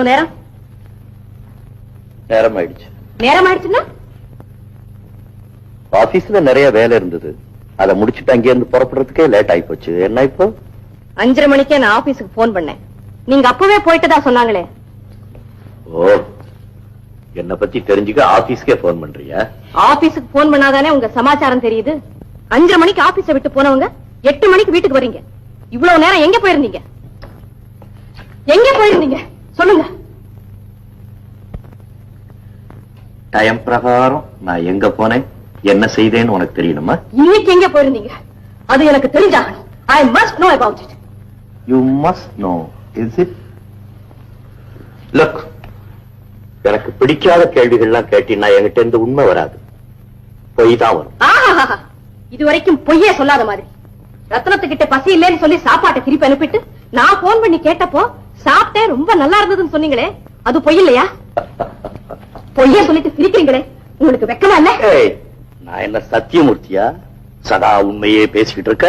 இவ்வளவு நேரம்? நேரம் ஆயிடுச்சு. நேரம் ஆயிடுச்சுன்னா? ஆபீஸ்ல நிறைய வேலை இருந்தது, அதை முடிச்சுட்டு அங்கே இருந்து புறப்படுறதுக்கே லேட் ஆகி போச்சு. என்ன இப்போ? 5:30 மணிக்கே நான் ஆபீஸுக்கு போன் பண்ணேன். நீங்க அப்பவே போயிட்டதா சொன்னாங்களே. ஓ, என்ன பத்தி தெரிஞ்சுக்க ஆபீஸ்க்கே போன் பண்றியா? ஆபீஸுக்கு போன் பண்ணாதானே உங்க சமாச்சாரம் தெரியுது. 5:30 மணிக்கு ஆபீஸ விட்டு போனவங்க 8 மணிக்கு வீட்டுக்கு வரீங்க. இவ்வளவு நேரம் எங்க போயிருந்தீங்க? எங்க போயிருந்தீங்க சொல்லுங்க. டைம் பிரகாரம் நான் எங்க போனேன், என்ன செய்தேன்னு உனக்கு தெரியணுமா? இன்னைக்கு எங்க போயிருந்தீங்க அது எனக்கு தெரிஞ்சாகணும். I must know about it. You must know, is it? Look, எனக்கு பிடிக்காத கேள்விகள்லாம் கேட்டீங்கன்னா என்கிட்ட இருந்து உண்மை வராது, பொய் தான் வரும். இதுவரைக்கும் பொய்யே சொல்லாத மாதிரி. ரத்னத்துக்கிட்ட பசி இல்லைன்னு சொல்லி சாப்பாட்டை திருப்பி அனுப்பிட்டு நான் போன் பண்ணி கேட்டப்போ சாப்பிட்டேன் ரொம்ப நல்லா இருந்ததுன்னு சொன்னீங்களே, அது பொய் இல்லையா? பொய்யே சொல்லிட்டு சிரிக்கிறீங்களே, உங்களுக்கு வெக்கமா இல்ல? நான் என்ன சத்தியமூர்த்தியா? சதா உண்மையே பேசிக்கிட்டு இருக்க?